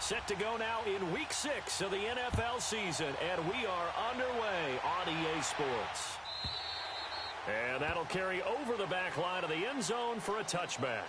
Set to go now in Week 6 of the NFL season, and we are underway on EA Sports. And that'll carry over the back line of the end zone for a touchback.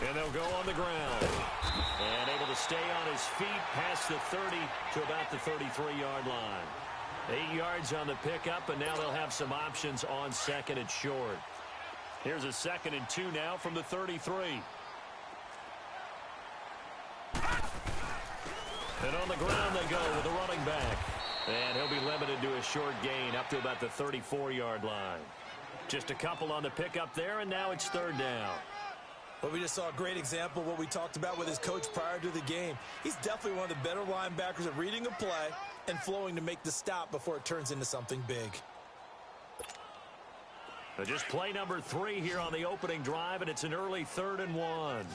And they'll go on the ground. And able to stay on his feet past the 30 to about the 33-yard line. 8 yards on the pickup, and now they'll have some options on second and short. Here's a 2nd and 2 now from the 33. And on the ground they go with the running back. And he'll be limited to a short gain up to about the 34-yard line. Just a couple on the pickup there, and now it's 3rd down. Well, we just saw a great example of what we talked about with his coach prior to the game. He's definitely one of the better linebackers at reading a play and flowing to make the stop before it turns into something big. Just play number 3 here on the opening drive, and it's an early 3rd and 1.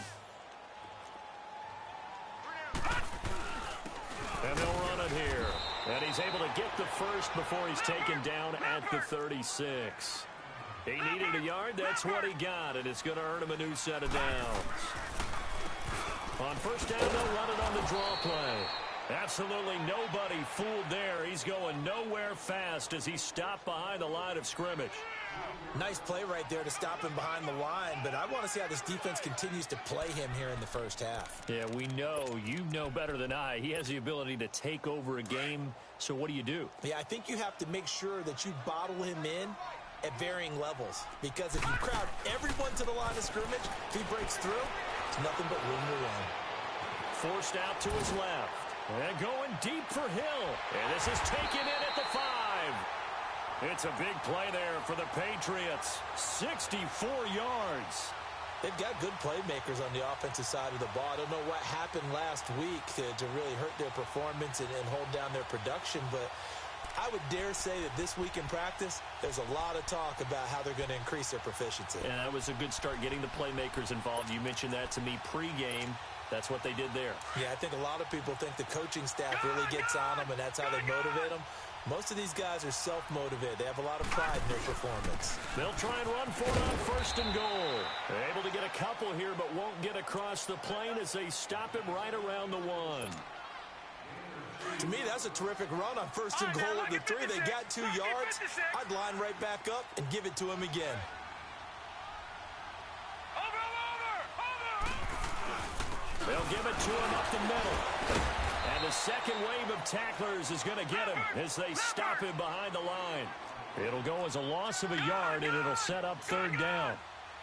And they'll run it here. And he's able to get the first before he's taken down at the 36. He needed a yard. That's what he got, and it's going to earn him a new set of downs. On 1st down, they'll run it on the draw play. Absolutely nobody fooled there. He's going nowhere fast as he stopped behind the line of scrimmage. Nice play right there to stop him behind the line, but I want to see how this defense continues to play him here in the first half. Yeah, we know. You know better than I. He has the ability to take over a game, so what do you do? Yeah, I think you have to make sure that you bottle him in at varying levels, because if you crowd everyone to the line of scrimmage, if he breaks through, it's nothing but room to run. Forced out to his left, and going deep for Hill, and this is taken in at the 5. It's a big play there for the Patriots. 64 yards. They've got good playmakers on the offensive side of the ball. I don't know what happened last week to really hurt their performance and hold down their production, but I would dare say that this week in practice, there's a lot of talk about how they're going to increase their proficiency. And that was a good start, getting the playmakers involved. You mentioned that to me pregame. That's what they did there. Yeah, I think a lot of people think the coaching staff really gets on them, and that's how they motivate them. Most of these guys are self-motivated. They have a lot of pride in their performance. They'll try and run for it on 1st and goal. They're able to get a couple here, but won't get across the plane as they stop him right around the 1. To me, that's a terrific run on 1st and goal at the 3. They got 2 yards. I'd line right back up and give it to him again. They'll give it to him up the middle. And the second wave of tacklers is going to get him as they stop him behind the line. It'll go as a loss of a yard, and it'll set up 3rd down.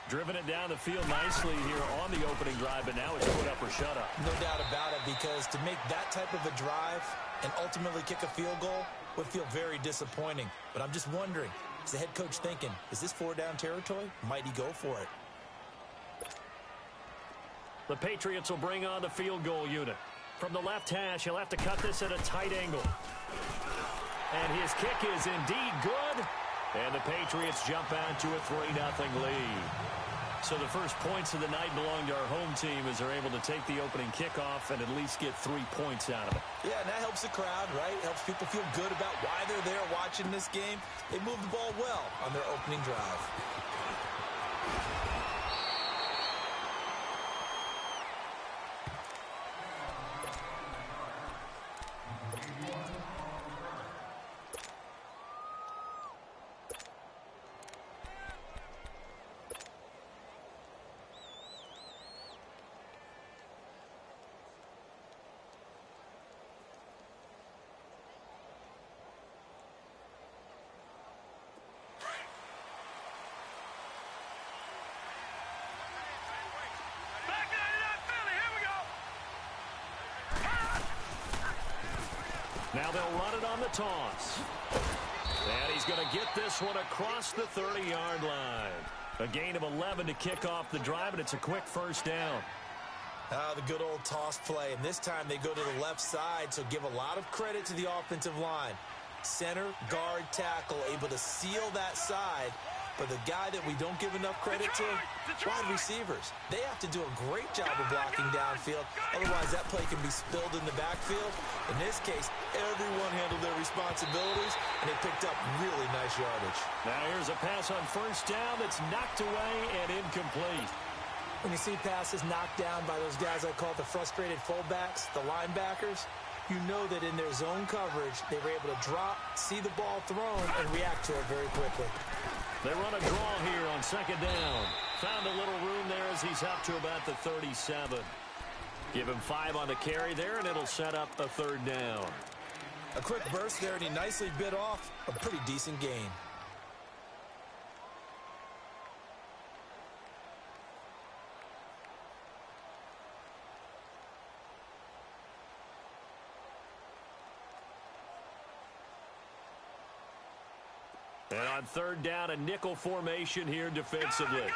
Driven it down the field nicely here on the opening drive, but now it's put up or shut up. No doubt about it, because to make that type of a drive and ultimately kick a field goal would feel very disappointing. But I'm just wondering, is the head coach thinking, is this 4-down territory? Might he go for it? The Patriots will bring on the field goal unit. From the left hash, he'll have to cut this at a tight angle. And his kick is indeed good. And the Patriots jump out to a 3-0 lead. So the first points of the night belong to our home team as they're able to take the opening kickoff and at least get 3 points out of it. Yeah, and that helps the crowd, right? Helps people feel good about why they're there watching this game. They moved the ball well on their opening drive. Now they'll run it on the toss. And he's going to get this one across the 30-yard line. A gain of 11 to kick off the drive, and it's a quick first down. The good old toss play, and this time they go to the left side, so give a lot of credit to the offensive line. Center, guard, tackle, able to seal that side. But the guy that we don't give enough credit to, wide receivers. They have to do a great job of blocking downfield. Otherwise, that play can be spilled in the backfield. In this case, everyone handled their responsibilities, and they picked up really nice yardage. Now here's a pass on first down that's knocked away and incomplete. When you see passes knocked down by those guys I call the frustrated fullbacks, the linebackers, you know that in their zone coverage, they were able to drop, see the ball thrown, and react to it very quickly. They run a draw here on second down. Found a little room there as he's up to about the 37. Give him 5 on the carry there, and it'll set up a third down. A quick burst there, and he nicely bit off a pretty decent gain. And on third down, a nickel formation here defensively. Gone!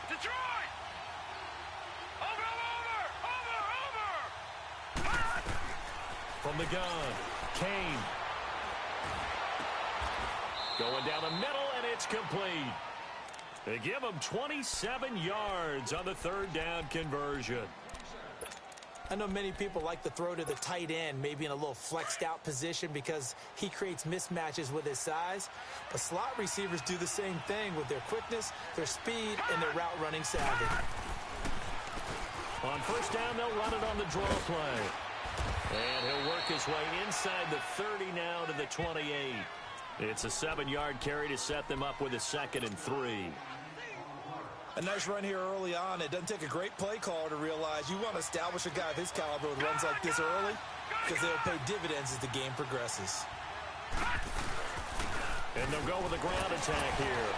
Detroit! Over! From the gun, Kane. Going down the middle, and it's complete. They give him 27 yards on the third down conversion. I know many people like to throw to the tight end, maybe in a little flexed out position because he creates mismatches with his size. But slot receivers do the same thing with their quickness, their speed, and their route running savvy. On first down, they'll run it on the draw play. And he'll work his way inside the 30 now to the 28. It's a 7-yard carry to set them up with a 2nd and 3. A nice run here early on. It doesn't take a great play caller to realize you want to establish a guy of his caliber with runs like this early because they'll pay dividends as the game progresses. And they'll go with a ground attack here.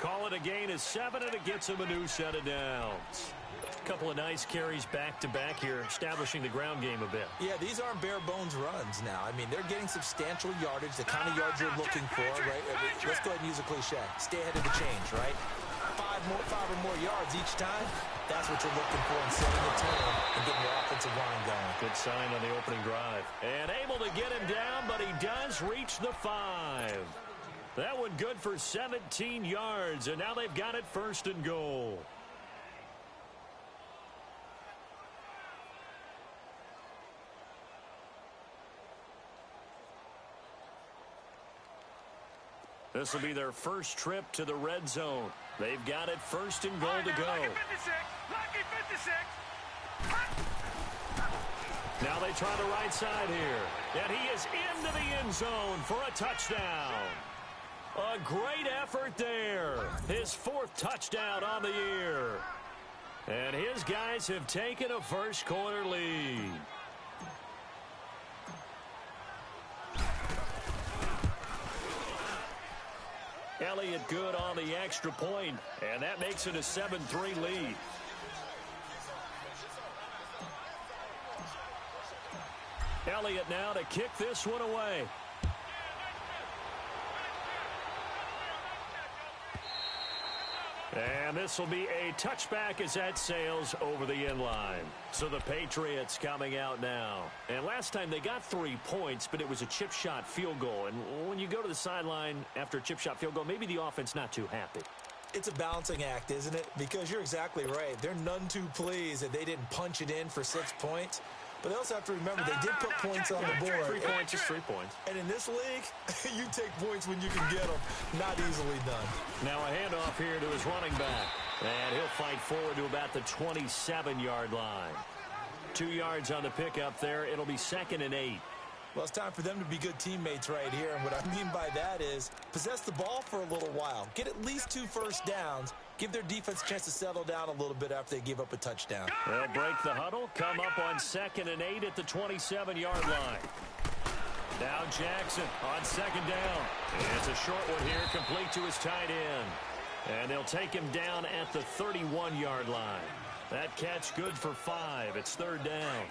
Call it a gain of 7, and it gets him a new set of downs. A couple of nice carries back-to-back here, establishing the ground game a bit. Yeah, these aren't bare-bones runs now. I mean, they're getting substantial yardage, the kind of yards you're looking for, right? Let's go ahead and use a cliche. Stay ahead of the change, right? 5 or more yards each time, that's what you're looking for in setting the tone and getting your offensive line going. Good sign on the opening drive. And able to get him down, but he does reach the 5. That one good for 17 yards, and now they've got it 1st and goal. This will be their first trip to the red zone. They've got it 1st and goal to go. Lucky 56. Now they try the right side here. And he is into the end zone for a touchdown. A great effort there. His 4th touchdown on the year. And his guys have taken a first-quarter lead. Elliott good on the extra point, and that makes it a 7-3 lead. Elliott now to kick this one away. And this will be a touchback as that sails over the end line. So the Patriots coming out now. And last time they got 3 points, but it was a chip shot field goal. And when you go to the sideline after a chip shot field goal, maybe the offense not too happy. It's a balancing act, isn't it? Because you're exactly right. They're none too pleased that they didn't punch it in for 6 points. But they also have to remember they did put points on the board. 3 points is 3 points. And in this league, you take points when you can get them. Not easily done. Now a handoff here to his running back. And he'll fight forward to about the 27-yard line. 2 yards on the pickup there. It'll be 2nd and 8. Well, it's time for them to be good teammates right here. And what I mean by that is possess the ball for a little while. Get at least 2 first downs. Give their defense a chance to settle down a little bit after they give up a touchdown. They'll break the huddle. Come up on 2nd and 8 at the 27-yard line. Now Jackson on 2nd down. It's a short one here, complete to his tight end. And they'll take him down at the 31-yard line. That catch good for 5. It's 3rd down.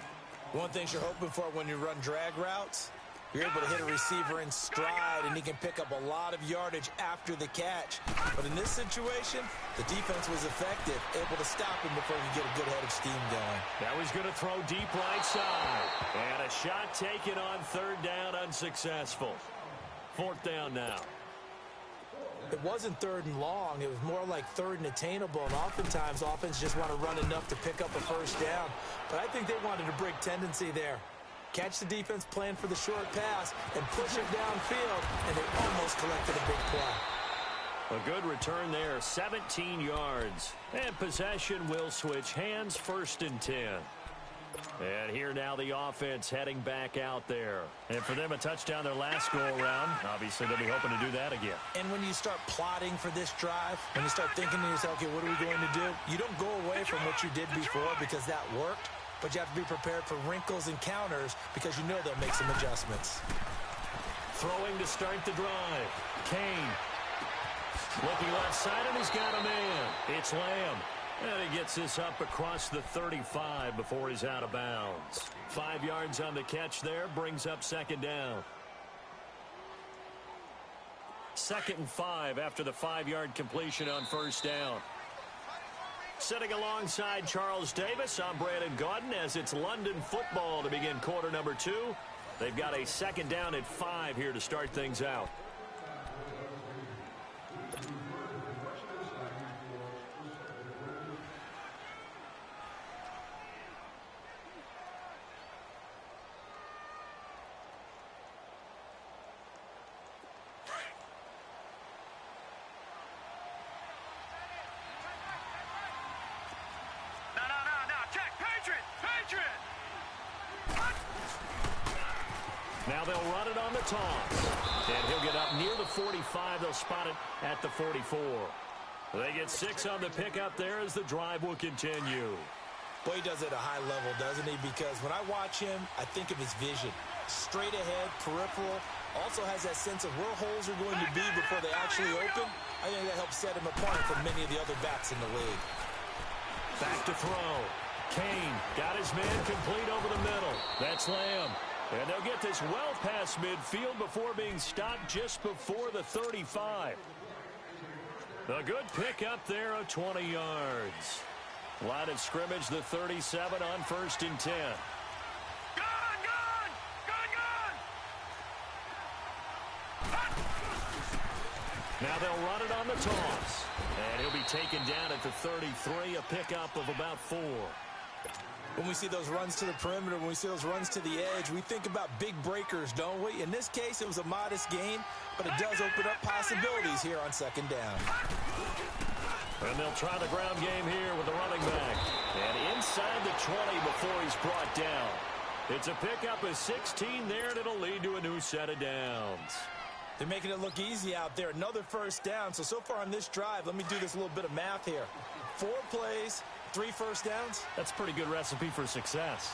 One thing you're hoping for when you run drag routes, you're able to hit a receiver in stride, and he can pick up a lot of yardage after the catch. But in this situation, the defense was effective, able to stop him before he could get a good head of steam going. That was going to throw deep right side. And a shot taken on 3rd down, unsuccessful. 4th down now. It wasn't 3rd and long. It was more like 3rd and attainable, and oftentimes offense just want to run enough to pick up a first down. But I think they wanted a break tendency there. Catch the defense plan for the short pass and push it downfield, and they almost collected a big play. A good return there, 17 yards. And possession will switch hands, 1st and 10. And here now the offense heading back out there. And for them, a touchdown their last go-around. Obviously, they'll be hoping to do that again. And when you start plotting for this drive, when you start thinking to yourself, okay, what are we going to do? You don't go away from what you did before because that worked. But you have to be prepared for wrinkles and counters because you know they'll make some adjustments. Throwing to start the drive. Kane. Looking left side, and he's got a man. It's Lamb. And he gets this up across the 35 before he's out of bounds. 5 yards on the catch there, brings up 2nd down. 2nd and 5 after the 5-yard completion on 1st down. Sitting alongside Charles Davis, I'm Brandon Gaudin as it's London football to begin quarter number 2. They've got a 2nd down at 5 here to start things out. Now they'll run it on the toss. And he'll get up near the 45. They'll spot it at the 44. They get 6 on the pickup there as the drive will continue. Boy, he does it at a high level, doesn't he? Because when I watch him, I think of his vision. Straight ahead, peripheral. Also has that sense of where holes are going to be before they actually open. I think that helps set him apart from many of the other backs in the league. Back to throw. Kane got his man complete over the middle. That's Lamb. And they'll get this well past midfield before being stopped just before the 35. A good pickup there of 20 yards. Line of scrimmage, the 37 on 1st and 10. Now they'll run it on the toss. And he'll be taken down at the 33, a pickup of about 4. When we see those runs to the perimeter, when we see those runs to the edge, we think about big breakers, don't we? In this case, it was a modest gain, but it does open up possibilities here on 2nd down. And they'll try the ground game here with the running back. And inside the 20 before he's brought down. It's a pickup of 16 there, and it'll lead to a new set of downs. They're making it look easy out there. Another 1st down. So far on this drive, let me do this little bit of math here. 4 plays, 3 first downs. That's a pretty good recipe for success.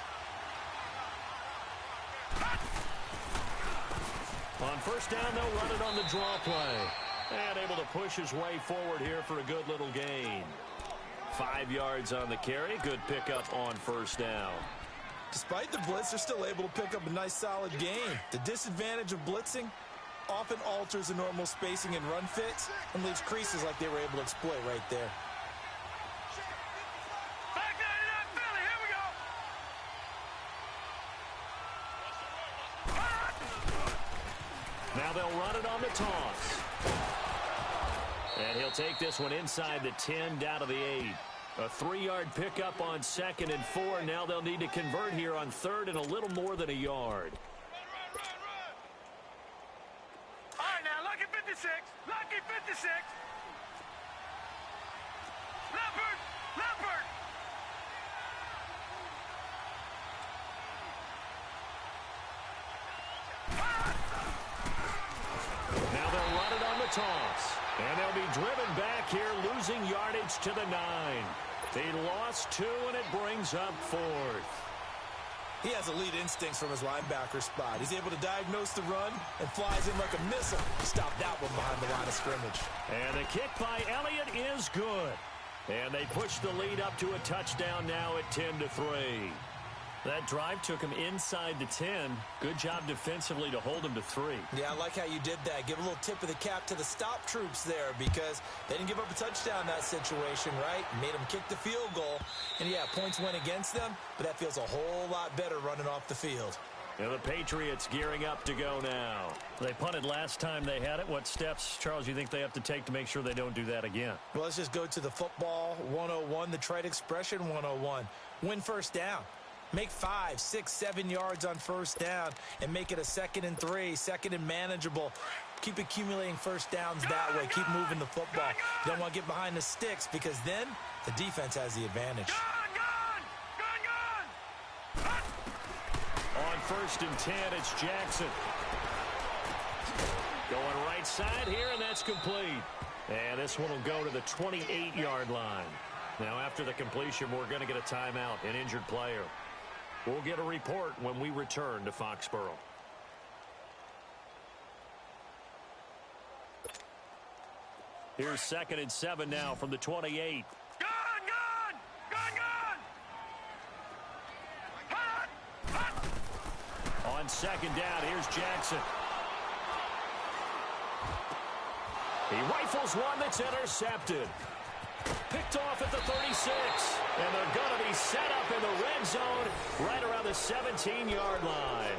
On 1st down, they'll run it on the draw play. And able to push his way forward here for a good little gain. 5 yards on the carry. Good pickup on 1st down. Despite the blitz, they're still able to pick up a nice solid gain. The disadvantage of blitzing, often alters the normal spacing and run fits and leaves creases like they were able to exploit right there. Back 99 Philly, here we go. Now they'll run it on the toss. And he'll take this one inside the 10, down to the 8. A 3-yard pickup on 2nd and 4. Now they'll need to convert here on 3rd and a little more than a yard. All right, now, lucky 56. Lucky 56. Leopard. Leopard. Now they'll run it on the toss. And they'll be driven back here, losing yardage to the 9. They lost 2, and it brings up 4th. He has elite instincts from his linebacker spot. He's able to diagnose the run and flies in like a missile. Stop that one behind the line of scrimmage. And the kick by Elliott is good. And they push the lead up to a touchdown now at 10-3. That drive took him inside the 10. Good job defensively to hold him to 3. Yeah, I like how you did that. Give a little tip of the cap to the stop troops there because they didn't give up a touchdown in that situation, right? Made them kick the field goal. And, yeah, points went against them, but that feels a whole lot better running off the field. And the Patriots gearing up to go now. They punted last time they had it. What steps, Charles, you think they have to take to make sure they don't do that again? Well, let's just go to the football 101, the trite expression 101. Win first down. Make 5, 6, 7 yards on first down and make it a 2nd and 3, 2nd and manageable. Keep accumulating first downs that way. Keep moving the football. You don't want to get behind the sticks because then the defense has the advantage. On 1st and 10, it's Jackson. Going right side here, and that's complete. And this one will go to the 28-yard line. Now, after the completion, we're going to get a timeout, an injured player. We'll get a report when we return to Foxborough. Here's 2nd and 7 now from the 28. On 2nd down, here's Jackson. He rifles one that's intercepted. Picked off at the 36. And they're going to be set up in the red zone right around the 17-yard line.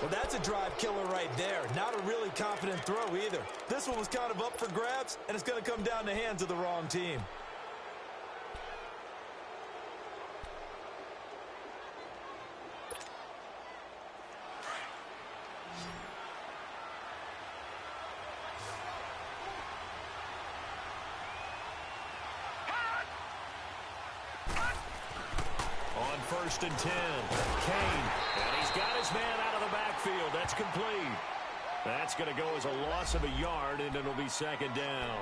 Well, that's a drive killer right there. Not a really confident throw either. This one was kind of up for grabs, and it's going to come down the hands of the wrong team. On 1st and 10, Kane, and he's got his man out of the backfield. That's complete. That's going to go as a loss of a yard, and it'll be 2nd down.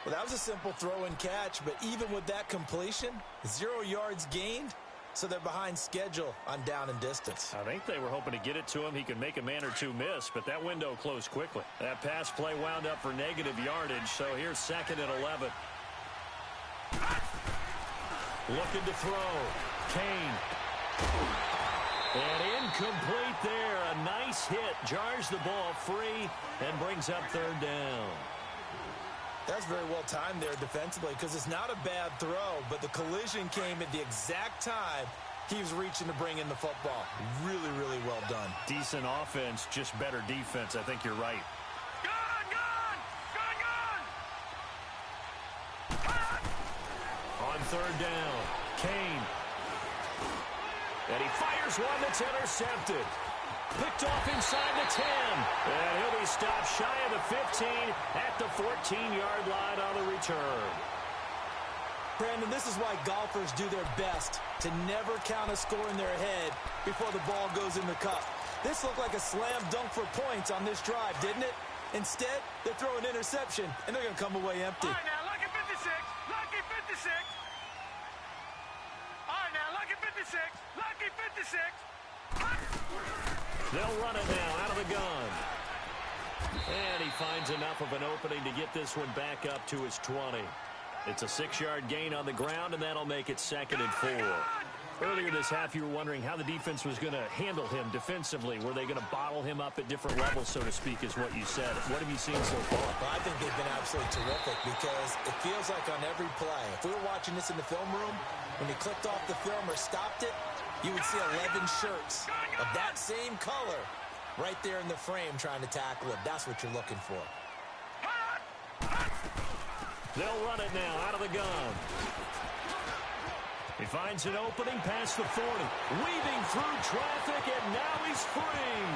Well, that was a simple throw and catch, but even with that completion, 0 yards gained, so they're behind schedule on down and distance. I think they were hoping to get it to him. He could make a man or two miss, but that window closed quickly. That pass play wound up for negative yardage, so here's 2nd and 11. Looking to throw. Kane. And incomplete there. A nice hit. Jars the ball free and brings up 3rd down. That's very well timed there defensively because it's not a bad throw, but the collision came at the exact time he was reaching to bring in the football. Really, really well done. Decent offense, just better defense. I think you're right. On 3rd down, Kane. And he fires one that's intercepted. Picked off inside the 10. And he'll be stopped shy of the 15 at the 14-yard line on the return. Brandon, this is why golfers do their best to never count a score in their head before the ball goes in the cup. This looked like a slam dunk for points on this drive, didn't it? Instead, they throw an interception, and they're going to come away empty. All right, now, lucky 56. Lucky 56. All right, now, lucky 56. Lucky 56. They'll run it now out of the gun. And he finds enough of an opening to get this one back up to his 20. It's a 6-yard gain on the ground, and that'll make it 2nd and 4. Earlier this half, you were wondering how the defense was going to handle him defensively. Were they going to bottle him up at different levels, so to speak, is what you said. What have you seen so far? Well, I think they've been absolutely terrific because it feels like on every play, if we were watching this in the film room, when he clicked off the film or stopped it, you would see 11 shirts of that same color right there in the frame trying to tackle him. That's what you're looking for. They'll run it now out of the gun. He finds an opening past the 40. Weaving through traffic, and now he's free.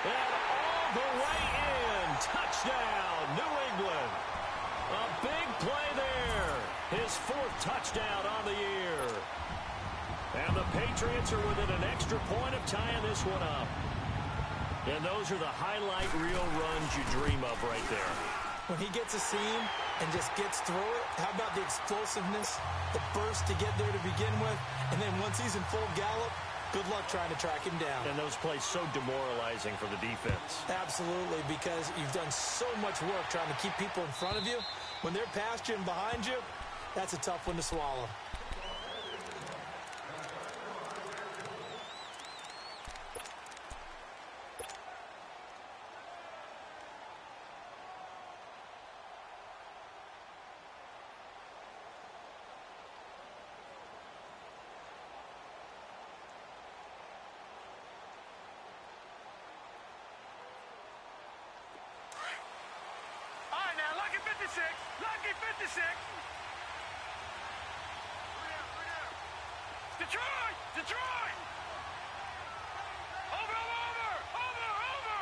And all the way in. Touchdown, New England. A big play there. His 4th touchdown on the year. And the Patriots are within an extra point of tying this one up. And those are the highlight reel runs you dream of right there. When he gets a seam and just gets through it, how about the explosiveness, the burst to get there to begin with, and then once he's in full gallop, good luck trying to track him down. And those plays so demoralizing for the defense. Absolutely, because you've done so much work trying to keep people in front of you. When they're past you and behind you, that's a tough one to swallow. Lucky 56! Lucky 56! Detroit! Detroit! Over, over! Over, over!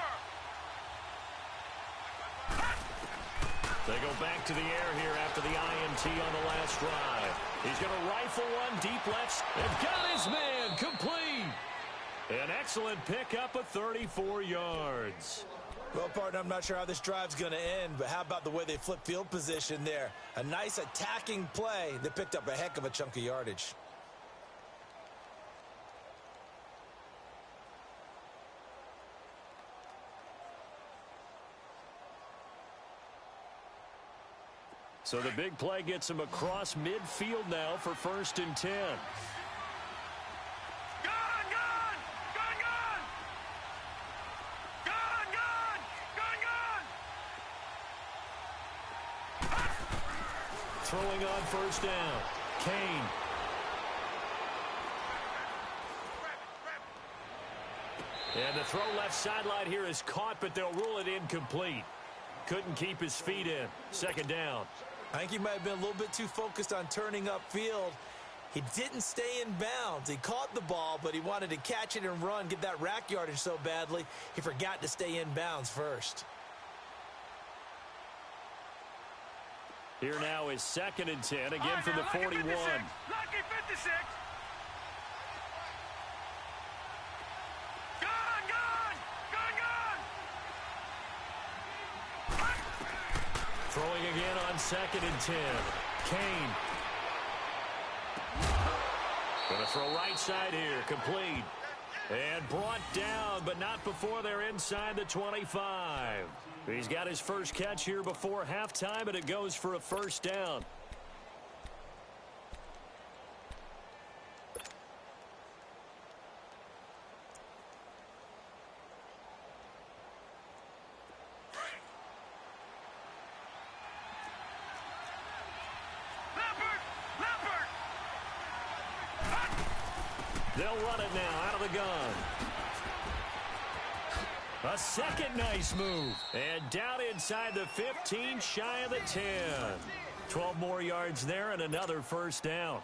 They go back to the air here after the INT on the last drive. He's going to rifle one deep left. They've got his man complete. An excellent pickup of 34 yards. Well, partner, I'm not sure how this drive's going to end, but how about the way they flip field position there? A nice attacking play that picked up a heck of a chunk of yardage. So the big play gets him across midfield now for 1st and 10. Throwing on 1st down. Kane. And the throw left sideline here is caught, but they'll rule it incomplete. Couldn't keep his feet in. 2nd down. I think he might have been a little bit too focused on turning upfield. He didn't stay in bounds. He caught the ball, but he wanted to catch it and run, get that rack yardage so badly, he forgot to stay in bounds first. Here now is 2nd and 10, again from the 41. Lucky 56! Gone, gone! Gone, gone! Throwing again on 2nd and 10. Kane. Going to throw right side here, complete. And brought down, but not before they're inside the 25. He's got his first catch here before halftime, and it goes for a 1st down. They'll run it now out of the gun. A second nice move. And down inside the 15, shy of the 10. 12 more yards there and another 1st down.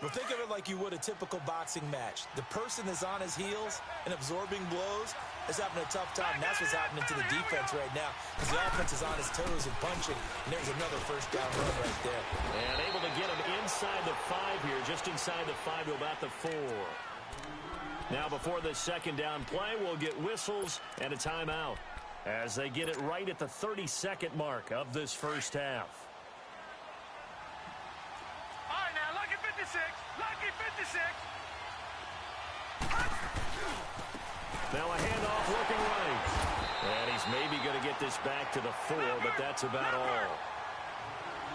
Well, think of it like you would a typical boxing match. The person is on his heels and absorbing blows is having a tough time. That's what's happening to the defense right now because the offense is on his toes and punching. And there's another 1st down run right there. And able to get him inside the 5 here, just inside the 5 to about the 4. Now before the 2nd down play, we'll get whistles and a timeout as they get it right at the 32nd mark of this 1st half. All right, now, lucky 56. Lucky 56. Now a handoff looking right. And he's maybe going to get this back to the 4, but that's about all.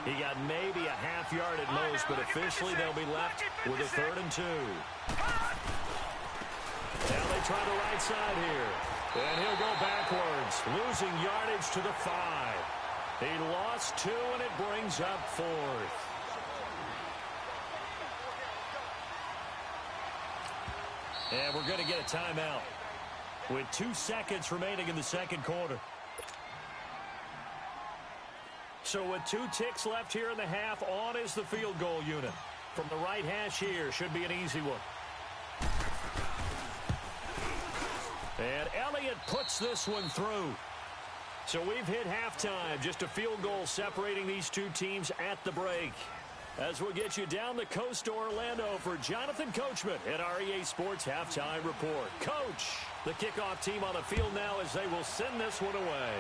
He got maybe a half yard at most, but officially they'll be left with a 3rd and 2. Now they try the right side here. And he'll go backwards, losing yardage to the 5. He lost 2, and it brings up 4th. And we're going to get a timeout with 2 seconds remaining in the second quarter. So with 2 ticks left here in the half, on is the field goal unit. From the right hash here, should be an easy one. And Elliott puts this one through. So we've hit halftime. Just a field goal separating these 2 teams at the break. As we'll get you down the coast to Orlando for Jonathan Coachman at our EA Sports Halftime Report. Coach, the kickoff team on the field now as they will send this one away.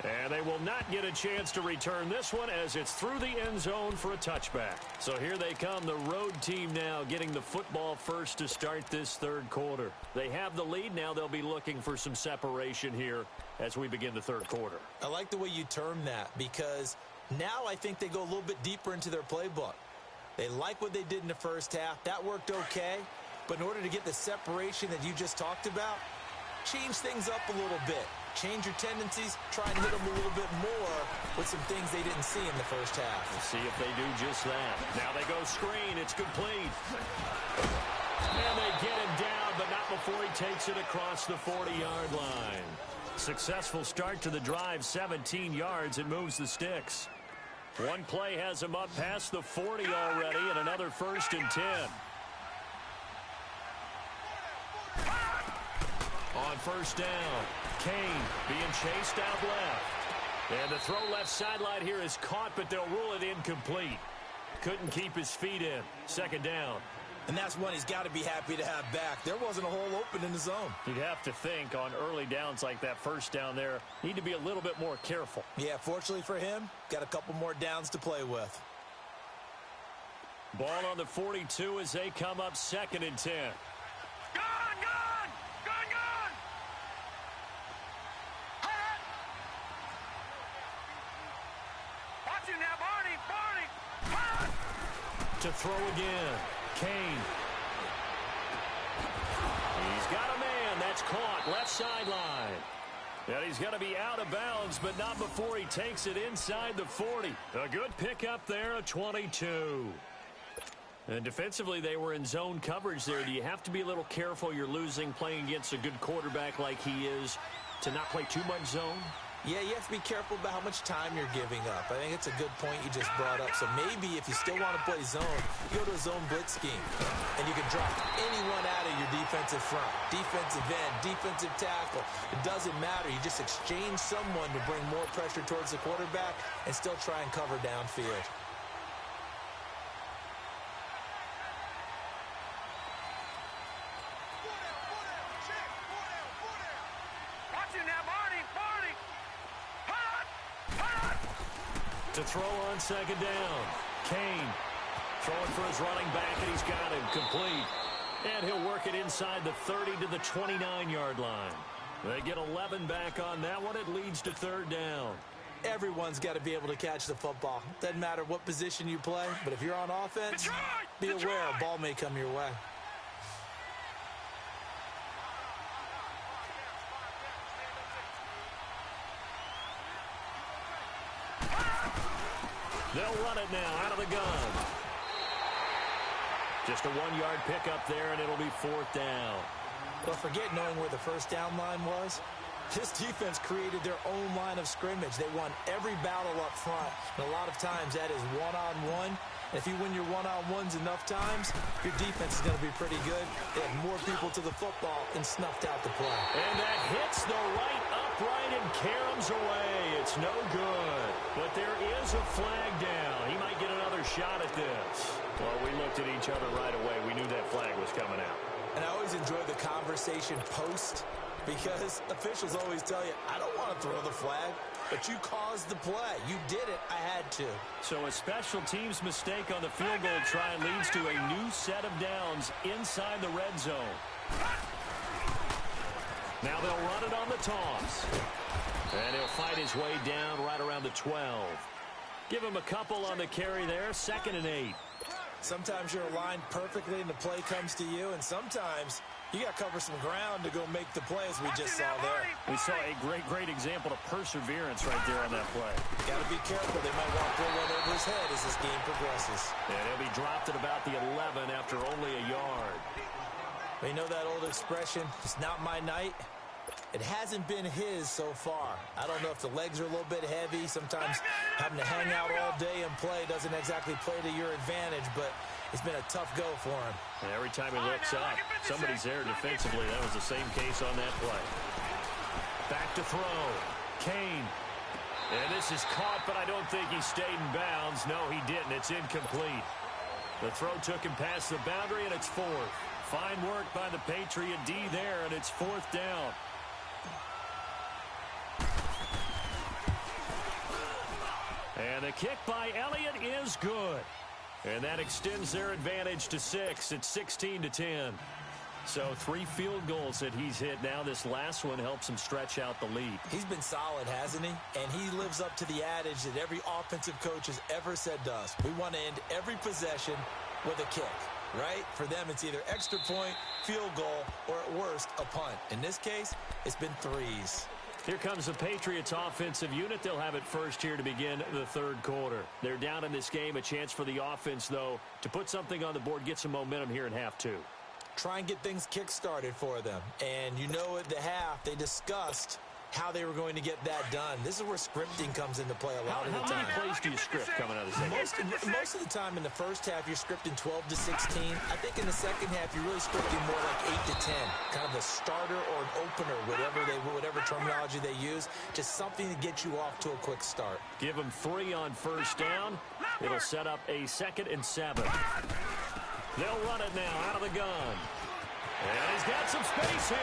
And they will not get a chance to return this one as it's through the end zone for a touchback. So here they come, the road team now getting the football first to start this 3rd quarter. They have the lead. Now they'll be looking for some separation here as we begin the 3rd quarter. I like the way you term that because now I think they go a little bit deeper into their playbook. They like what they did in the first half. That worked okay. But in order to get the separation that you just talked about, change things up a little bit. Change your tendencies, try and hit them a little bit more with some things they didn't see in the first half. We'll see if they do just that. Now they go screen. It's complete. And they get him down, but not before he takes it across the 40-yard line. Successful start to the drive, 17 yards. It moves the sticks. One play has him up past the 40 already, and another 1st and 10. On 1st down, Kane being chased out left. And the throw left sideline here is caught, but they'll rule it incomplete. Couldn't keep his feet in. 2nd down. And that's one he's got to be happy to have back. There wasn't a hole open in the zone. You'd have to think on early downs like that 1st down there, need to be a little bit more careful. Yeah, fortunately for him, got a couple more downs to play with. Ball on the 42 as they come up 2nd and 10. To throw again. Kane. He's got a man. That's caught. Left sideline. And he's going to be out of bounds, but not before he takes it inside the 40. A good pickup there, a 22. And defensively, they were in zone coverage there. Do you have to be a little careful? You're losing playing against a good quarterback like he is to not play too much zone? Yeah, you have to be careful about how much time you're giving up. I think it's a good point you just brought up. So maybe if you still want to play zone, you go to a zone blitz scheme. And you can drop anyone out of your defensive front. Defensive end, defensive tackle. It doesn't matter. You just exchange someone to bring more pressure towards the quarterback and still try and cover downfield. To throw on 2nd down. Kane throwing for his running back, and he's got him complete. And he'll work it inside the 30 to the 29-yard line. They get 11 back on that one. It leads to 3rd down. Everyone's got to be able to catch the football. Doesn't matter what position you play, but if you're on offense, be aware a ball may come your way. They'll run it now out of the gun. Just a 1-yard pickup there, and it'll be 4th down. But forget knowing where the 1st down line was. This defense created their own line of scrimmage. They won every battle up front. And a lot of times that is one-on-one. And if you win your one-on-ones enough times, your defense is going to be pretty good. They had more people to the football and snuffed out the play. And that hits the right upright and caroms away. It's no good. But there is a flag down. He might get another shot at this. Well, we looked at each other right away. We knew that flag was coming out. And I always enjoy the conversation post because officials always tell you, I don't want to throw the flag, but you caused the play. You did it. I had to. So a special teams mistake on the field goal try leads to a new set of downs inside the red zone. Now they'll run it on the toss. And he'll fight his way down right around the 12. Give him a couple on the carry there, 2nd and 8. Sometimes you're aligned perfectly and the play comes to you, and sometimes you got to cover some ground to go make the play, as we just saw there. We saw a great example of perseverance right there on that play. Got to be careful. They might want to throw one over his head as this game progresses. And he'll be dropped at about the 11 after only a yard. You know that old expression, it's not my night? It hasn't been his so far. I don't know if the legs are a little bit heavy. Sometimes having to hang out all day and play doesn't exactly play to your advantage, but it's been a tough go for him. And every time he looks up, somebody's there defensively. That was the same case on that play. Back to throw. Kane. And this is caught, but I don't think he stayed in bounds. No, he didn't. It's incomplete. The throw took him past the boundary, and it's 4th. Fine work by the Patriot D there, and it's 4th down. And the kick by Elliott is good. And that extends their advantage to 6. It's 16-10. So 3 field goals that he's hit now. This last one helps him stretch out the lead. He's been solid, hasn't he? And he lives up to the adage that every offensive coach has ever said to us. We want to end every possession with a kick, right? For them, it's either extra point, field goal, or at worst, a punt. In this case, it's been 3s. Here comes the Patriots offensive unit. They'll have it first here to begin the 3rd quarter. They're down in this game. A chance for the offense, though, to put something on the board, get some momentum here in half 2. Try and get things kick-started for them. And you know at the half, they discussed how they were going to get that done. This is where scripting comes into play a lot of the time. How many plays do you script coming out of the second? Most of the time in the first half, you're scripting 12 to 16. I think in the second half, you're really scripting more like 8 to 10. Kind of a starter or an opener, whatever terminology they use. Just something to get you off to a quick start. Give them 3 on first down. It'll set up a 2nd and 7. They'll run it now out of the gun. And he's got some space here.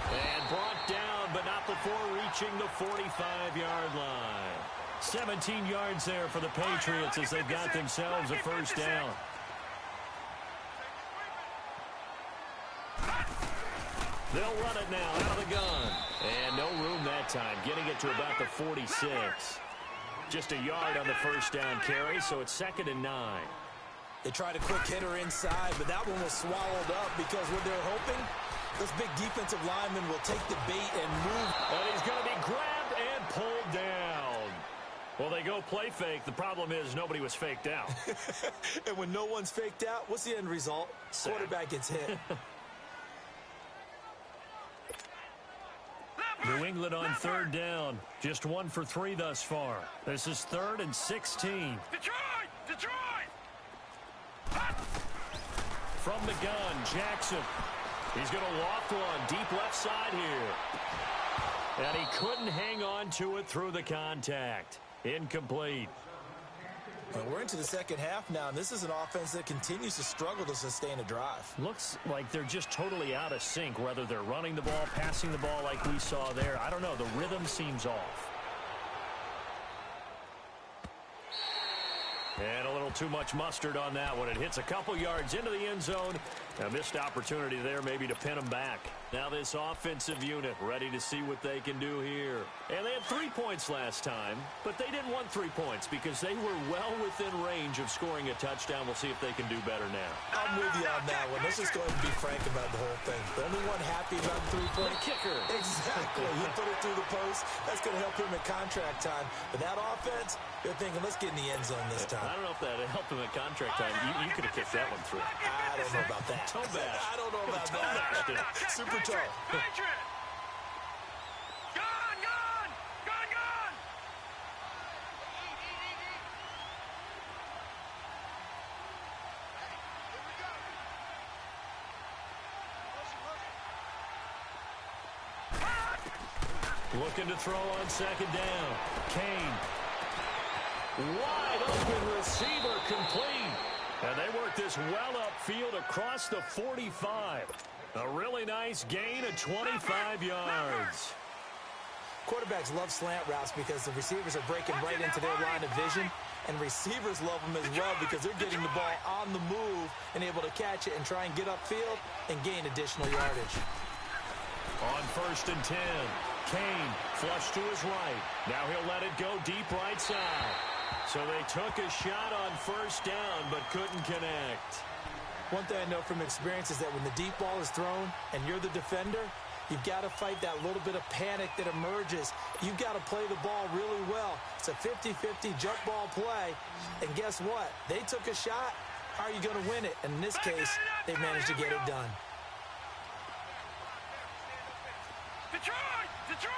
And brought down, but not before reaching the 45-yard line. 17 yards there for the Patriots as they've got themselves a first down. They'll run it now out of the gun. And no room that time, getting it to about the 46. Just a yard on the first down carry, so it's 2nd and 9. They tried a quick hitter inside, but that one was swallowed up because what they're hoping, those big defensive linemen will take the bait and move. And he's going to be grabbed and pulled down. Well, they go play fake. The problem is nobody was faked out. And when no one's faked out, what's the end result? Quarterback gets hit. New England on 3rd down. Just 1 for 3 thus far. This is 3rd and 16. Detroit! From the gun, Jackson. He's going to loft one deep left side here. And he couldn't hang on to it through the contact. Incomplete. Well, we're into the second half now, and this is an offense that continues to struggle to sustain a drive. Looks like they're just totally out of sync, whether they're running the ball, passing the ball like we saw there. I don't know. The rhythm seems off. And a little too much mustard on that one. It hits a couple yards into the end zone. A missed opportunity there maybe to pin them back. Now this offensive unit ready to see what they can do here. And they had 3 points last time, but they didn't want 3 points because they were well within range of scoring a touchdown. We'll see if they can do better now. I'm with you on that one. Let's just go ahead and be frank about the whole thing. The only one happy about the 3-point kicker. Exactly. He put it through the post. That's going to help him at contract time. But that offense, they're thinking, let's get in the end zone this time. I don't know if that helped him at contract time. You could have kicked that one through. I don't know about that. Toe bash. I don't know about that. Super toe. Patriot! Gone! Looking to throw on 2nd down. Kane. Wide open receiver complete. And they work this well upfield across the 45. A really nice gain of 25 yards. Quarterbacks love slant routes because the receivers are breaking right into their line of vision. And receivers love them as well because they're getting the ball on the move and able to catch it and try and get upfield and gain additional yardage. On 1st and 10, Kane flushed to his right. Now he'll let it go deep right side. So they took a shot on 1st down but couldn't connect. One thing I know from experience is that when the deep ball is thrown and you're the defender, you've got to fight that little bit of panic that emerges. You've got to play the ball really well. It's a 50-50 jump ball play. And guess what? They took a shot. How are you going to win it? And in this case, they managed to get it done. Detroit! Detroit!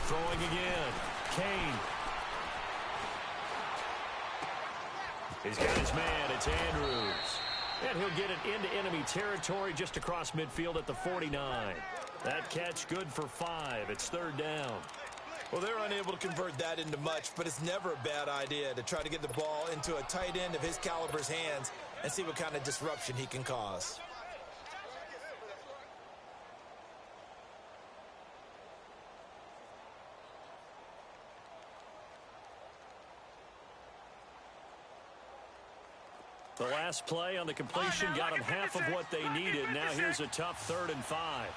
Throwing again. Kane. He's got his man. It's Andrews. And he'll get it into enemy territory just across midfield at the 49. That catch good for 5. It's 3rd down. Well, they're unable to convert that into much, but it's never a bad idea to try to get the ball into a tight end of his caliber's hands and see what kind of disruption he can cause. The last play on the completion got them half of what they needed. Now here's a tough 3rd and 5.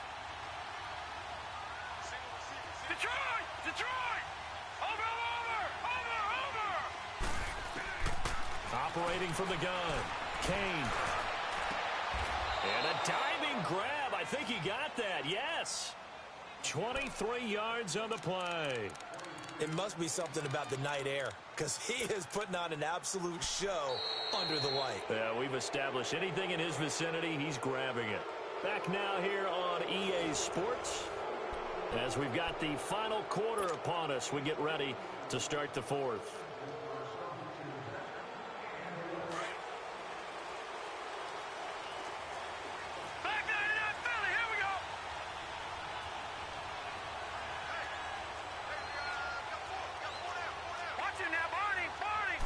Detroit! Detroit! Over! Operating from the gun. Kane. And a diving grab. I think he got that. Yes. 23 yards on the play. It must be something about the night air, because he is putting on an absolute show under the white. Yeah, we've established anything in his vicinity, he's grabbing it. Back now here on EA Sports. As we've got the final quarter upon us, we get ready to start the 4th. Back down in that Philly. Here we go. Watch it now, Barney. Barney.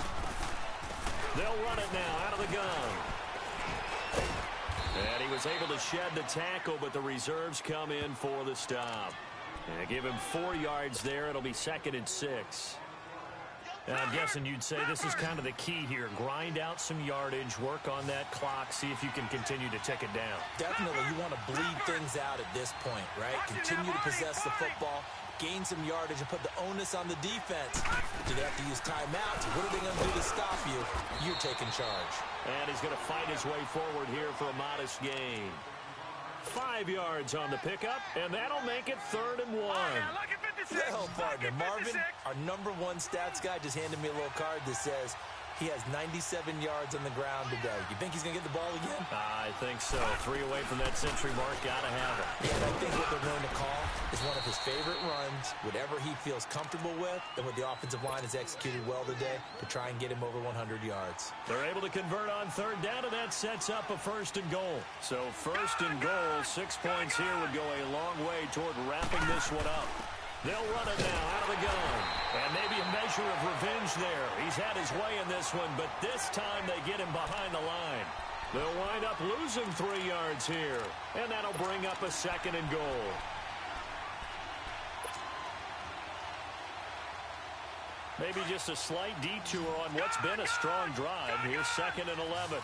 They'll run it now out of the gun. And he was able to shed the tackle, but the reserves come in for the stop. And give him 4 yards there. It'll be 2nd and 6. And I'm guessing you'd say this is kind of the key here. Grind out some yardage, work on that clock, see if you can continue to tick it down. Definitely, you want to bleed things out at this point, right? Continue to possess the football, gain some yardage, and put the onus on the defense. Do they have to use timeouts? What are they going to do to stop you? You're taking charge. And he's going to fight his way forward here for a modest gain. 5 yards on the pickup, and that'll make it 3rd and 1. Well, partner, Marvin, our #1 stats guy, just handed me a little card that says he has 97 yards on the ground today. You think he's going to get the ball again? I think so. 3 away from that century mark. Got to have it. Yeah, and I think what they're going to call is one of his favorite runs, whatever he feels comfortable with, and what the offensive line has executed well today to try and get him over 100 yards. They're able to convert on 3rd down, and that sets up a 1st and goal. So 1st and goal, 6 points here would go a long way toward wrapping this one up. They'll run it now out of the gun. And maybe a measure of revenge there. He's had his way in this one, but this time they get him behind the line. They'll wind up losing 3 yards here. And that'll bring up a 2nd and goal. Maybe just a slight detour on what's been a strong drive. Here's 2nd and 11.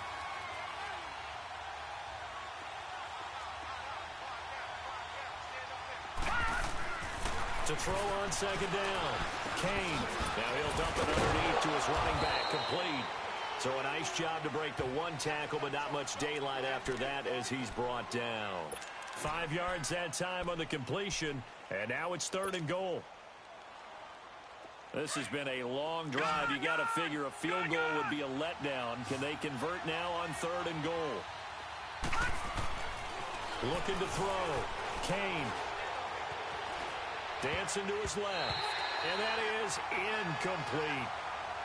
To throw on 2nd down. Kane. Now he'll dump it underneath to his running back, complete. So a nice job to break the 1 tackle, but not much daylight after that as he's brought down. 5 yards that time on the completion, and now it's 3rd and goal. This has been a long drive. You got to figure a field goal would be a letdown. Can they convert now on 3rd and goal? Looking to throw. Kane. Dancing to his left. And that is incomplete.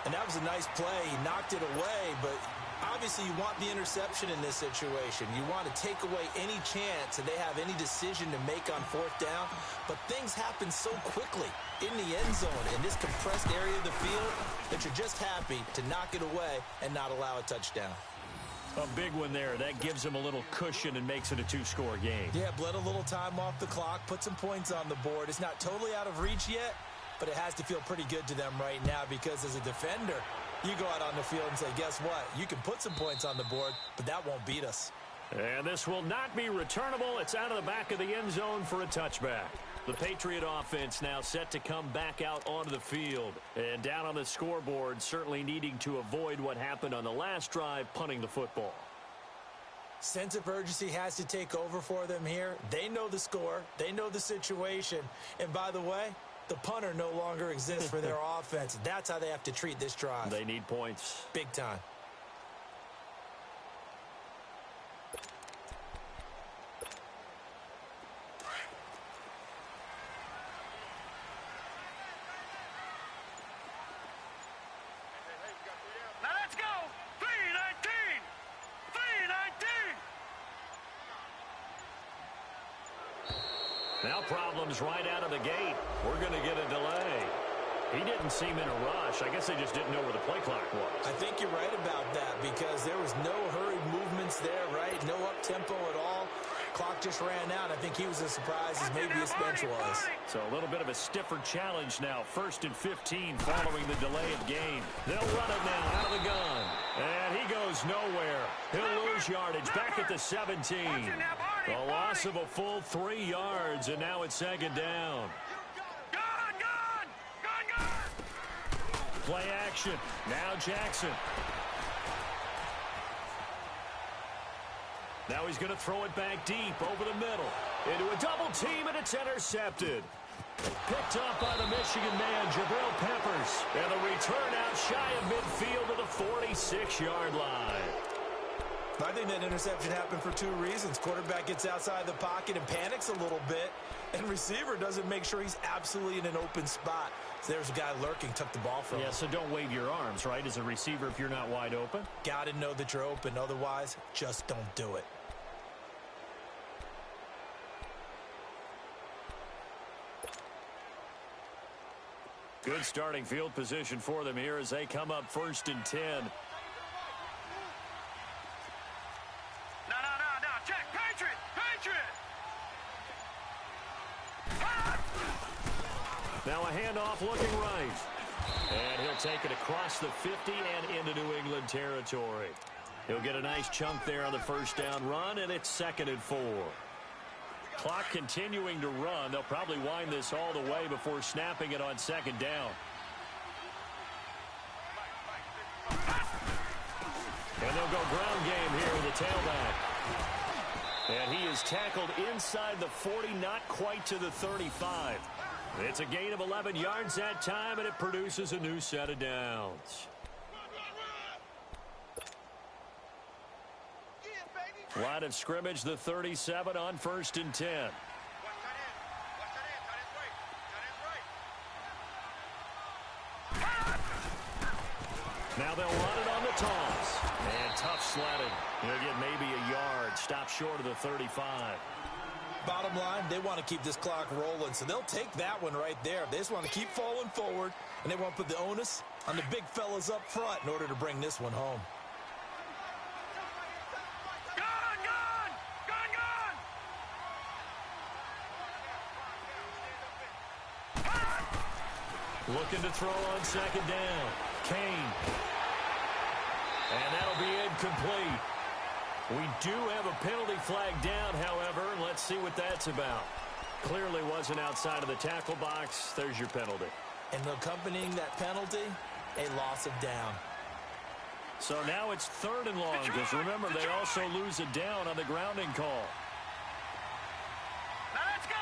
And that was a nice play. He knocked it away, but obviously you want the interception in this situation. You want to take away any chance that they have any decision to make on 4th down. But things happen so quickly in the end zone in this compressed area of the field that you're just happy to knock it away and not allow a touchdown. A big one there. That gives him a little cushion and makes it a 2-score game. Yeah, bled a little time off the clock, put some points on the board. It's not totally out of reach yet, but it has to feel pretty good to them right now because as a defender, you go out on the field and say, guess what? You can put some points on the board, but that won't beat us. And this will not be returnable. It's out of the back of the end zone for a touchback. The Patriot offense now set to come back out onto the field. And down on the scoreboard, certainly needing to avoid what happened on the last drive, punting the football. Sense of urgency has to take over for them here. They know the score. They know the situation. And by the way, the punter no longer exists for their offense. That's how they have to treat this drive. They need points. Big time. Now let's go. 319. 319. Now problems right out of the gate. We're going to get a delay. He didn't seem in a rush. I guess they just didn't know where the play clock was. I think you're right about that because there was no hurried movements there, right? No up-tempo at all. Clock just ran out. I think he was as surprised as maybe his bench was. So a little bit of a stiffer challenge now. 1st and 15 following the delay of game. They'll run it now out of the gun. And he goes nowhere. He'll lose yardage back at the 17. A loss of a full 3 yards, and now it's 2nd down. Play action. Now Jackson. Now he's going to throw it back deep over the middle. Into a double team, and it's intercepted. Picked up by the Michigan man, Jabril Peppers. And the return out shy of midfield to the 46-yard line. I think that interception happened for 2 reasons. Quarterback gets outside the pocket and panics a little bit, and receiver doesn't make sure he's absolutely in an open spot. So there's a guy lurking, took the ball from him. Yeah, so don't wave your arms, right, as a receiver if you're not wide open. Got to know that you're open. Otherwise, just don't do it. Good starting field position for them here as they come up 1st and 10. Check. Patriot. Now a handoff looking right. And he'll take it across the 50 and into New England territory. He'll get a nice chunk there on the 1st down run, and it's 2nd and 4. Clock continuing to run. They'll probably wind this all the way before snapping it on 2nd down. And they'll go ground game here with the tailback. And he is tackled inside the 40, not quite to the 35. It's a gain of 11 yards that time, and it produces a new set of downs. Line of scrimmage, the 37 on 1st and 10. Now they'll run it on the toss. And tough sledding. He'll get maybe a yard. Stop short of the 35. Bottom line, they want to keep this clock rolling, so they'll take that one right there. They just want to keep falling forward, and they want to put the onus on the big fellas up front in order to bring this one home. Looking to throw on 2nd down. Kane. And that'll be incomplete. We do have a penalty flag down, however, and let's see what that's about. Clearly wasn't outside of the tackle box. There's your penalty. And accompanying that penalty, a loss of down. So now it's 3rd and long, because remember, they also lose a down on the grounding call. Now let's go.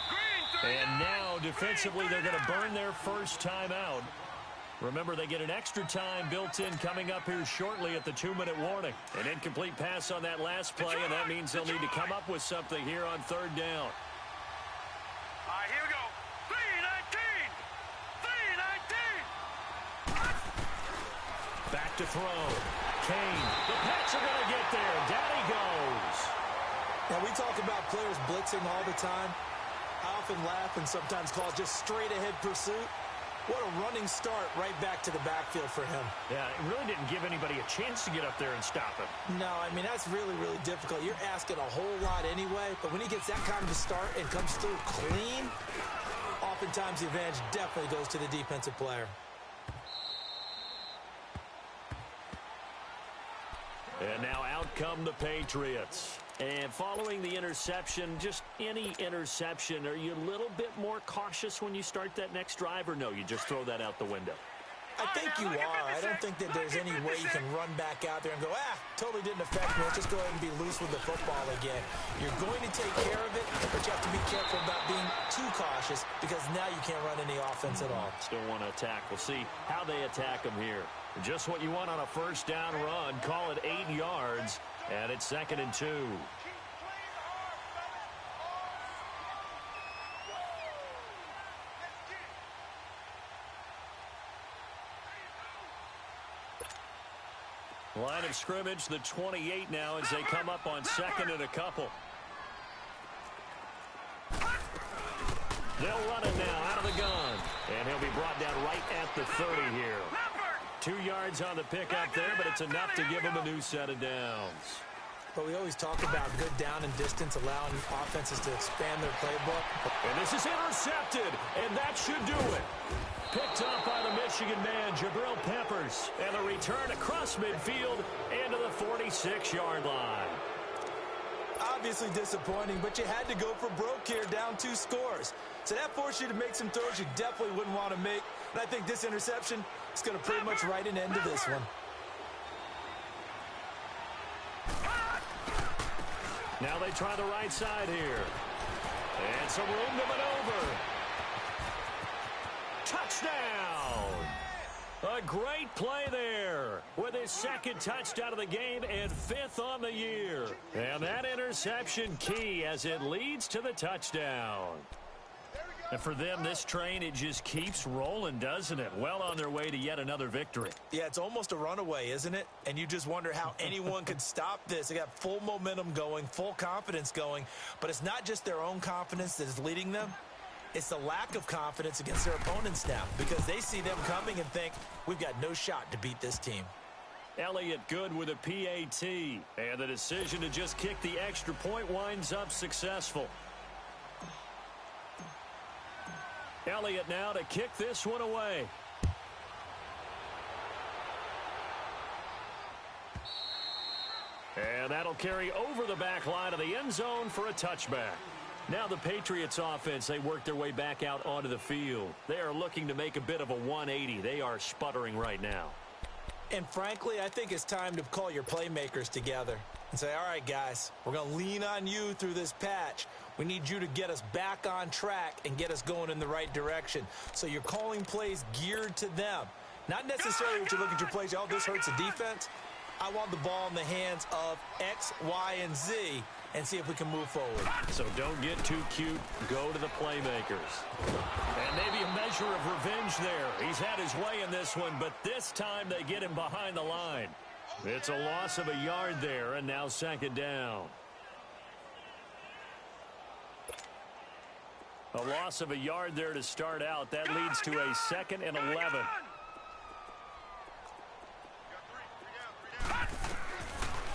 Green, And now, defensively, they're going to burn their first time out. Remember, they get an extra time built in coming up here shortly at the 2-minute warning. An incomplete pass on that last play, and that means they'll need to come up with something here on 3rd down. All right, here we go. 319. Back to throw. Kane. The Pats are going to get there. Down he goes. Now, we talk about players blitzing all the time. I often laugh and sometimes call it just straight-ahead pursuit. What a running start right back to the backfield for him. Yeah, it really didn't give anybody a chance to get up there and stop him. No, I mean, that's really, really difficult. You're asking a whole lot anyway, but when he gets that kind of a start and comes through clean, often oftentimes the advantage definitely goes to the defensive player. And now out come the Patriots. And following the interception, just any interception, are you a little bit more cautious when you start that next drive, or no, you just throw that out the window? I think you are. I don't think that there's any way you can run back out there and go, totally didn't affect me. Let's just go ahead and be loose with the football again. You're going to take care of it, but you have to be careful about being too cautious because now you can't run any offense at all. Still want to attack. We'll see how they attack them here. Just what you want on a first down run. Call it 8 yards, and it's 2nd and 2. Line of scrimmage, the 28 now as they come up on 2nd and a couple. They'll run it now out of the gun. And he'll be brought down right at the 30 here. 2 yards on the pickup there, but it's enough to give him a new set of downs. But we always talk about good down and distance, allowing offenses to expand their playbook. And this is intercepted, and that should do it. Picked up by the Michigan man, Jabril Peppers. And the return across midfield into the 46-yard line. Obviously disappointing, but you had to go for broke here, down 2 scores. So that forced you to make some throws you definitely wouldn't want to make. And I think this interception is going to pretty much write an end to this one. Now they try the right side here. And some room to maneuver. Touchdown! A great play there with his 2nd touchdown of the game and 5th on the year. And that interception key as it leads to the touchdown. And for them, this train, it just keeps rolling, doesn't it? Well on their way to yet another victory. Yeah, it's almost a runaway, isn't it? And you just wonder how anyone could stop this. They got full momentum going, full confidence going. But it's not just their own confidence that is leading them. It's the lack of confidence against their opponents now because they see them coming and think, we've got no shot to beat this team. Elliott good with a PAT. And the decision to just kick the extra point winds up successful. Elliott now to kick this one away. And that'll carry over the back line of the end zone for a touchback. Now the Patriots offense, they work their way back out onto the field. They are looking to make a bit of a 180. They are sputtering right now. And frankly, I think it's time to call your playmakers together and say, all right, guys, we're going to lean on you through this patch. We need you to get us back on track and get us going in the right direction. So you're calling plays geared to them. Not necessarily what you look at your plays, oh, this hurts the defense. I want the ball in the hands of X, Y, and Z and see if we can move forward. So don't get too cute. Go to the playmakers. And maybe a measure of revenge there. He's had his way in this one, but this time they get him behind the line. It's a loss of a yard there, and now 2nd down. A loss of a yard there to start out. That leads to a 2nd and 11.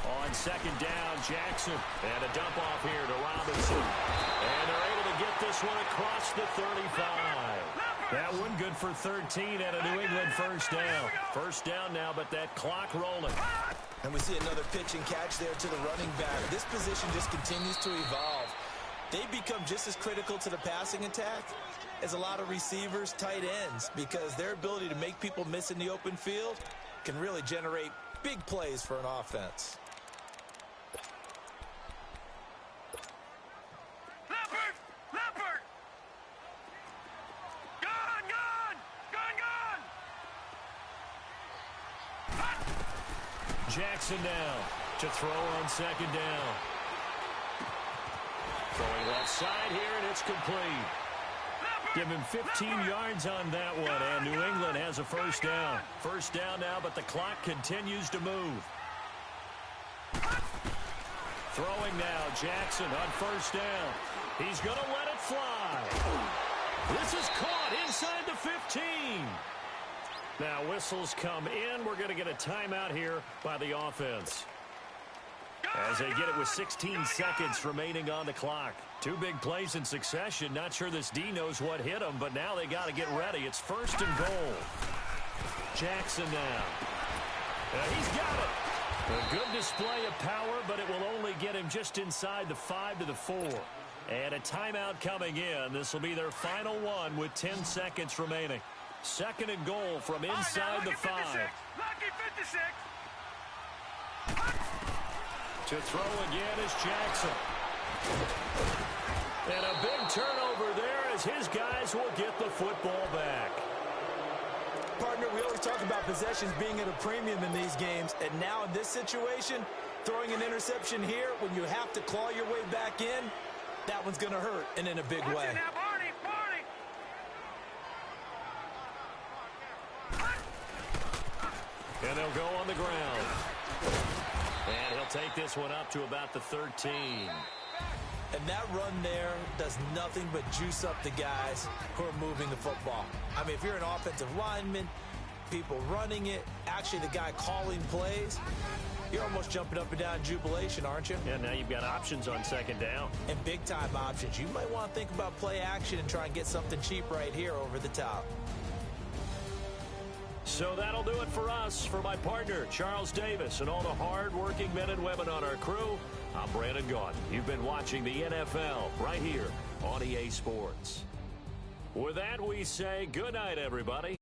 On 2nd down, Jackson. And a dump off here to Robinson. And they're able to get this one across the 35. That one good for 13 and a New England first down. First down now, but that clock rolling. And we see another pitch and catch there to the running back. This position just continues to evolve. They become just as critical to the passing attack as a lot of receivers, tight ends, because their ability to make people miss in the open field can really generate big plays for an offense. Leopard! Gone! Jackson now to throw on 2nd down. Throwing left side here, and it's complete. Give him 15 yards on that one, and New England has a first down. First down now, but the clock continues to move. Throwing now, Jackson on first down. He's going to let it fly. This is caught inside the 15. Now whistles come in. We're going to get a timeout here by the offense. As they get it with 16 seconds remaining on the clock. Two big plays in succession. Not sure this D knows what hit him, but now they got to get ready. It's 1st and goal. Jackson now. He's got it. A good display of power, but it will only get him just inside the 5 to the 4. And a timeout coming in. This will be their final one with 10 seconds remaining. 2nd and goal from inside the 5. Lucky 56. To throw again is Jackson. And a big turnover there as his guys will get the football back. Partner, we always talk about possessions being at a premium in these games, and now in this situation, throwing an interception here when you have to claw your way back in, that one's going to hurt, and in a big way. Now, Barney. And they'll go on the ground. And he'll take this one up to about the 13. And that run there does nothing but juice up the guys who are moving the football. I mean, if you're an offensive lineman, people running it, actually the guy calling plays, you're almost jumping up and down in jubilation, aren't you? Yeah, now you've got options on 2nd down. And big-time options. You might want to think about play action and try and get something cheap right here over the top. So that'll do it for us. For my partner, Charles Davis, and all the hard-working men and women on our crew, I'm Brandon Gaudin. You've been watching the NFL right here on EA Sports. With that, we say good night, everybody.